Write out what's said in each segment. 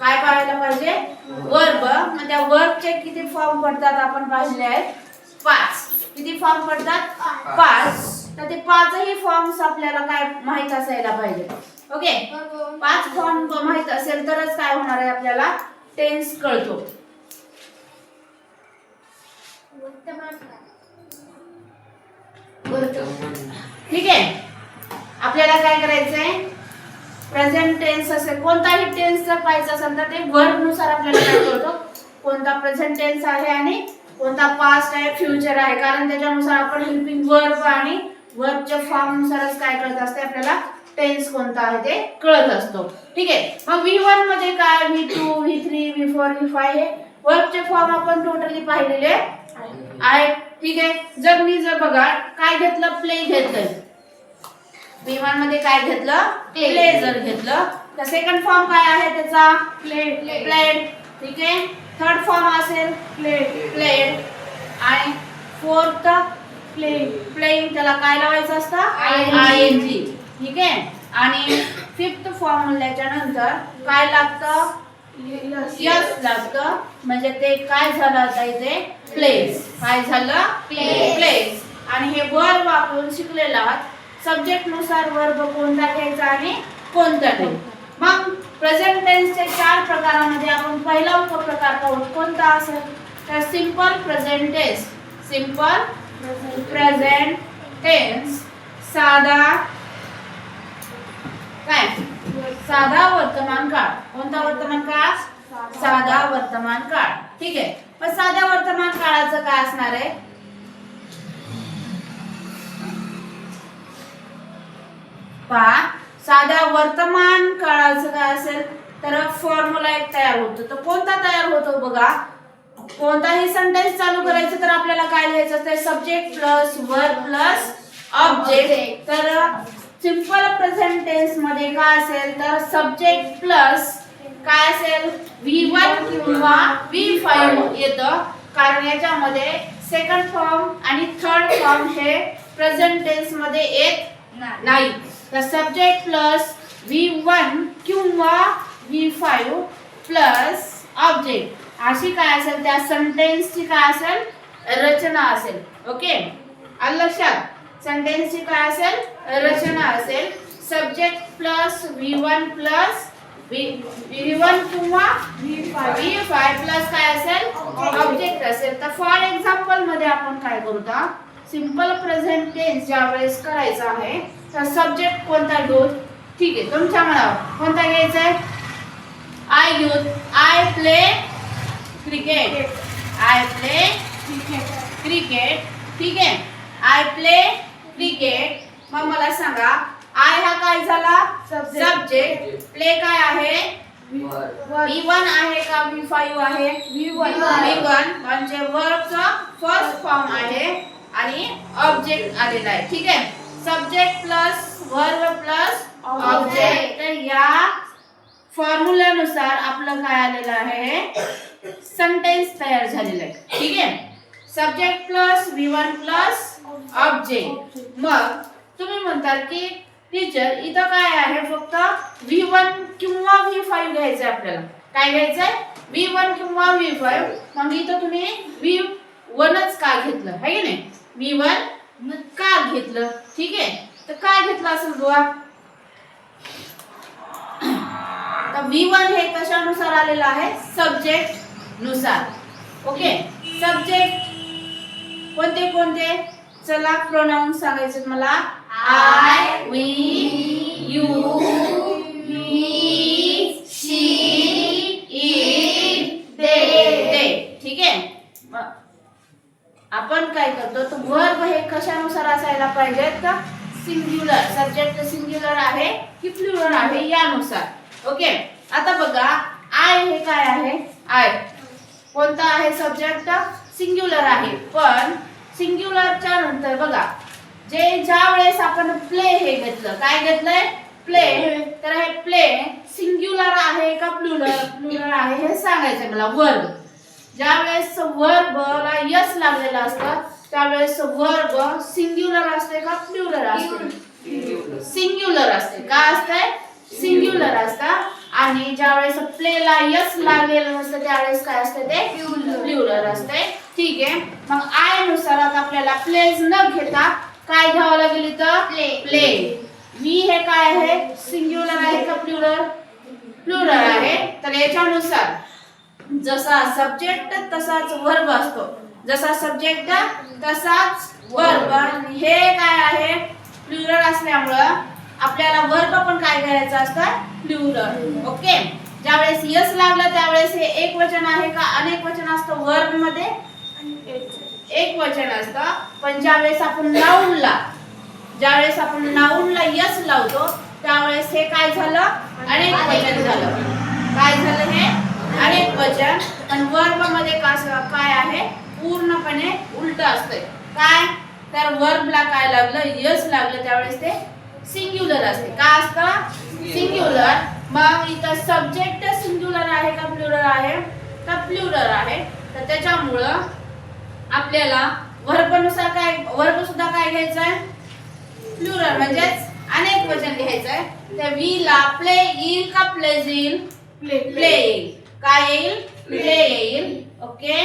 काय पाहायला पाहिजे वर्ब. मग त्या वर्बचे किती फॉर्म पडतात आपण पाहिले आहेत 5. किती फॉर्म पडतात 5. तर ते 5ही फॉर्म्स आपल्याला काय माहित असायला पाहिजे. ओके 5 फॉर्म माहित असेल तरच काय होणार आहे आपल्याला टेन्स कळतो. ठीक आहे आपल्याला काय करायचंय प्रेझेंट टेन्स असेल कोणताही टेन्स जर पाहायचा असेल तर ते वर्ब नुसार आपल्याला काय कळतो कोणता प्रेझेंट टेन्स आहे आणि कोणता पास्ट आहे फ्युचर आहे. कारण त्याच्यानुसार आपण हेल्पिंग वर्ब आणि वर्बच्या फॉर्म नुसारच काय कळत असते आपल्याला टेन्स कोणता आहे ते कळत असतो. ठीक आहे मग V1 मध्ये काय V2 V3 V4 V5 हे वर्बचे फॉर्म आपण टोटली पाहिलेले आहेत. ठीक आहे जर बघा काय घेतलं प्ले घेतलं V1 मध्ये काय घेतलं प्ले जर घेतलं तर सेकंड फॉर्म काय आहे त्याचा प्लेड. ठीक आहे थर्ड फॉर्म असेल प्लेड आणि फोर्थ प्लेइंग त्याला काय लावायचं असतं ing. ठीक आहे आणि फिफ्थ फॉर्म म्हणल्याच्या नंतर काय लागतं यस लागतं म्हणजे ते काय झालं आता इथे प्लेस. काय झालं प्लेस. आणि हे वर्ब वापरून शिकलेला आहात सब्जेक्ट नुसार वर्ब कोणता घ्यायचा आणि कोणता नाही. मग प्रेझेंट टेन्सचे 4 प्रकारामध्ये आपण पहिला उपप्रकार पाहू कोणता असेल तर simple present tense. Simple present tense साधा काय साधा वर्तमान काळ. कोणता वर्तमान काळ साधा वर्तमान काळ. ठीक आहे पण साध्या वर्तमान काळाचं काय असणार आहे पहा साध्या वर्तमान काळाचं काय असेल तर फॉर्म्युला एक तयार होतो. तर कोणता तयार होतो बघा कोणताही सेंटेन्स चालू करायचं तर आपल्याला काय लिहायचं असतं subject plus verb plus object. तर सिंपल प्रेझेंट टेन्स मध्ये काय असेल तर सब्जेक्ट प्लस काय असेल V1 किंवा V5 येतं. कारण याच्यामध्ये सेकंड फॉर्म आणि थर्ड फॉर्म हे प्रेझेंट टेन्स मध्ये येत नाही. तर सब्जेक्ट प्लस V1 किंवा V5 प्लस ऑब्जेक्ट अशी काय असेल त्या सेंटेन्सची काय असेल रचना असेल. ओके आलं लक्षात सेंटेन्सची काय असेल रचना असेल subject plus V1 plus V1 किंवा V5 प्लस काय असेल ऑब्जेक्ट असेल. तर फॉर एक्झाम्पल मध्ये आपण काय करू तर सिंपल प्रेझेंट टेन्स ज्यावेळेस करायचा आहे तर सब्जेक्ट कोणता घेऊ ठीक आहे तुमच्या मनावर कोणता घ्यायचा आहे आय घेऊ I play cricket. I play cricket. ठीक आहे आय प्ले क्रिकेट. मग मला सांगा आय हा काय झाला सब्जेक्ट प्ले काय आहे V1 आहे का V5 आहे V1 म्हणजे वर्बचा फर्स्ट फॉर्म आहे आणि ऑब्जेक्ट आलेला आहे. ठीक आहे subject plus verb plus object. तर या फॉर्म्युल्यानुसार आपलं काय आलेलं आहे सेंटेन्स तयार झालेलं आहे. ठीक आहे subject plus V1 plus object. मग तुम्ही म्हणताल की टीचर इथं काय आहे फक्त V1 किंवा V5 घ्यायचं आपल्याला. काय घ्यायचंय V1 किंवा V5. मग इथं तुम्ही V1च का घेतलं आहे की नाही V1 का घेतलं. ठीक आहे तर काय घेतलं असेल बुवा तर V1 हे कशानुसार आलेलं आहे सब्जेक्ट नुसार. ओके सब्जेक्ट कोणते कोणते चला प्रोनाउन्स सांगायचे मला I we you he she it they. ठीक आहे आपण काय करतो तर वर्ब हे कशानुसार असायला पाहिजे तर सिंग्युलर सब्जेक्ट सिंग्युलर आहे की प्लुरल आहे यानुसार. ओके आता बघा आय हे काय आहे आय कोणता आहे सब्जेक्ट सिंग्युलर आहे पण सिंग्युलरच्या नंतर बघा ज्या वेळेस आपण प्ले हे घेतलं काय घेतलंय प्ले तर हे प्ले सिंग्युलर आहे का प्लुरल आहे हे सांगायचं मला. वर्ब ज्या वेळेस वर्बला यस लागलेलं असतं त्यावेळेस वर्ब सिंग्युलर असते का प्लुरल असते सिंग्युलर असते. का असते सिंग्युलर असतं आणि ज्यावेळेस प्लेला यस लागलेलं नसतं त्यावेळेस काय असते ते प्लुरल असते. ठीक आहे, मग आय नुसार आता आपल्याला प्लेज न घेता काय घ्यावं लागेल इथं प्ले. वी हे काय आहे सिंग्युलर आहे का प्लुरल? प्लुरल आहे. तर याच्यानुसार जसा सब्जेक्ट तसाच वर्ब असतो, जसा सब्जेक्ट तसाच वर्ब. हे काय आहे प्लुरल असल्यामुळं आपल्याला वर्ब पण काय करायचं असतं प्लुरल. ओके, ज्यावेळेस यस लागलं त्यावेळेस हे एक वचन आहे का अनेक वचन असतं? वर्ब मध्ये एक वचन असतं, पण ज्यावेळेस आपण नाऊनला यस लावतो त्यावेळेस हे काय झालं अनेक वचन झालं. काय झालं हे अनेक वचन. पण वर्ब मध्ये काय आहे पूर्णपणे उलट असतंय. काय तर वर्बला काय लागलं यस लागलं त्यावेळेस ते सिंग्युलर असते. काय असतं सिंग्युलर. मग इथं सब्जेक्ट सिंग्युलर आहे का प्लुरल आहे? तर प्लुरल आहे. तर त्याच्यामुळं आपल्याला वर्ब नुसार काय वर्ब सुद्धा काय घ्यायचं आहे प्लुरल म्हणजेच अनेक वचन घ्यायचं आहे. तर वी ला प्ले येईल का प्लेज येईल? प्ले येईल. काय येईल प्ले येईल. ओके,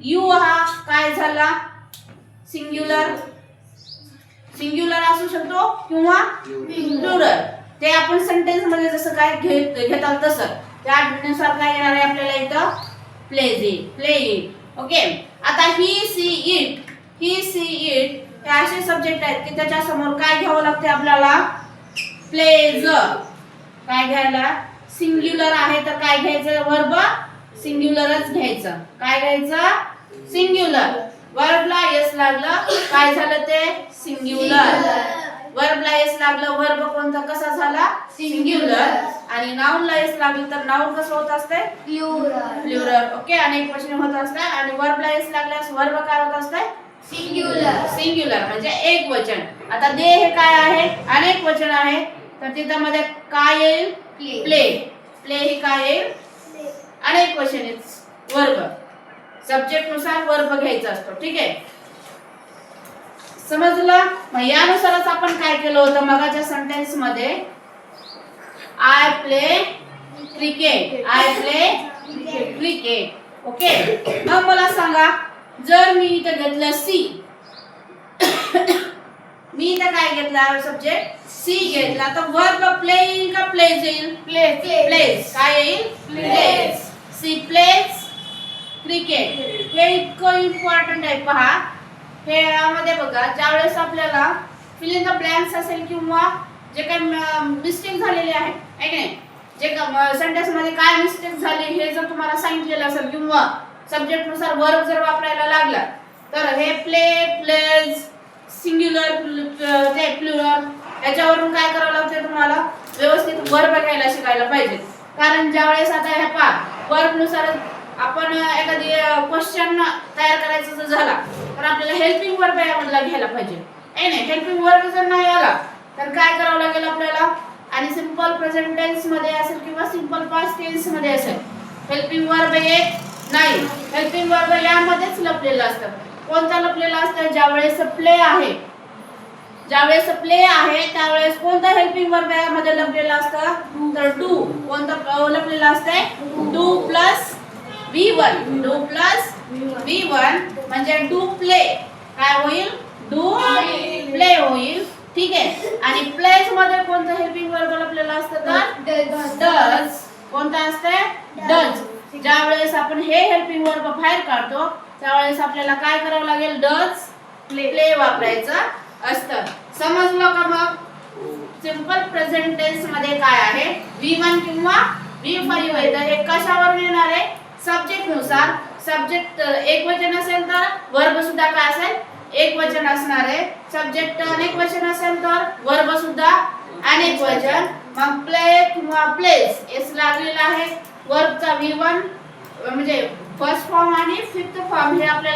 यू हा काय झाला सिंग्युलर असू शकतो किंवा प्लुरल. ते आपण सेंटेन्स मध्ये जसं काय घेतात तसं त्यानुसार काय येणार आहे आपल्याला इथं प्लेज येईल प्ले येईल. ओके, आता ही सी इट हे असे सब्जेक्ट आहेत की त्याच्या समोर काय घ्यावं लागते आपल्याला प्लेज. काय घ्यायला सिंग्युलर आहे तर काय घ्यायचं वर्ब सिंग्युलरच घ्यायचं. काय घ्यायचं सिंग्युलर. वर्बला यस लागलं काय झालं ते सिंग्युलर. वर्बला यस लागलं वर्ब कोणता कसा झाला सिंग्युलर. आणि नाउनला यस लागलं तर नाउन कसं होत असते प्लुरल. ओके, अनेक वचन होत असतात. आणि वर्बला यस लागल्यास वर्ब काय होत असते सिंग्युलर म्हणजे एक वचन. आता दे हे काय आहे अनेक वचन आहे तर तिथं मध्ये काय येईल प्ले हे काय येईल अनेक वचन वर्ब. सब्जेक्ट नुसार वर्ब घ्यायचा असतो. ठीक आहे, समजलं? मग यानुसारच आपण काय केलं होतं मगाच्या सेंटेन्स मध्ये आय प्ले क्रिकेट. ओके, मग मला सांगा जर मी इथं घेतलं सी मी इथं काय घेतला सब्जेक्ट सी घेतला तर वर्ब प्ले येईल का प्लेज येईल? प्लेज. काय येईल प्लेज. C pledge cricket. हे इतकं इम्पॉर्टंट आहे पहा. हे यामध्ये बघा ज्यावेळेस आपल्याला फिल इन द ब्लँक्स असेल किंवा जे काही मिस्टेक झालेली आहे की नाही जे सेंटेन्स मध्ये काय मिस्टेक झाली हे जर तुम्हाला सांगितलेलं असेल किंवा सब्जेक्ट नुसार वर्ब जर वापरायला लागला तर हे प्लेज सिंग्युलर ते प्लुरल याच्यावरून काय करावं लागतं तुम्हाला व्यवस्थित वर्ब घ्यायला शिकायला पाहिजे. कारण ज्यावेळेस आता हे पहा वर्ब नुसार आपण एखादी क्वेश्चन तयार करायचा जर झाला तर आपल्याला हेल्पिंग वर्ब यामधला घ्यायला पाहिजे. नाही हेल्पिंग वर्ब जर नाही आला तर काय करावं लागेल आपल्याला. आणि सिंपल प्रेझेंट टेन्स मध्ये असेल किंवा सिंपल पास्ट टेन्स मध्ये असेल हेल्पिंग वर्ब येत नाही. हेल्पिंग वर्ब यामध्येच लपलेलं असतं. कोणता लपलेला असतं? ज्यावेळेस प्ले आहे त्यावेळेस कोणता हेल्पिंग वर्ब यामध्ये लपलेला असतं तर डू. कोणता लपलेला असतंय डू प्लस V1 म्हणजे डू प्ले काय होईल डू प्ले होईल. ठीक आहे, आणि प्लेज मध्ये कोणतं हेल्पिंग वर्ब लपलेला असतं तर डज. कोणता असतंय डज. ज्यावेळेस आपण हे हेल्पिंग वर्ब बाहेर काढतो त्यावेळेस आपल्याला काय करावं लागेल डज प्ले वापरायचं असतं. समजलं का? मग सिंपल प्रेझेंट टेन्स मध्ये काय आहे V1 किंवा V5 येतं. हे कशावर येणार आहे सब्जेक्ट नुसार. सब्जेक्ट एक वचन असेल तर वर्ब सुद्धा काय असेल एक वचन असणार आहे. सब्जेक्ट अनेक वचन असेल तर वर्ब सुद्धा अनेक वचन. मग प्ले किंवा प्लेस एस लागलेला आहे. वर्बचा V1 म्हणजे फर्स्ट फॉर्म आणि फिफ्थ फॉर्म हे आपल्याला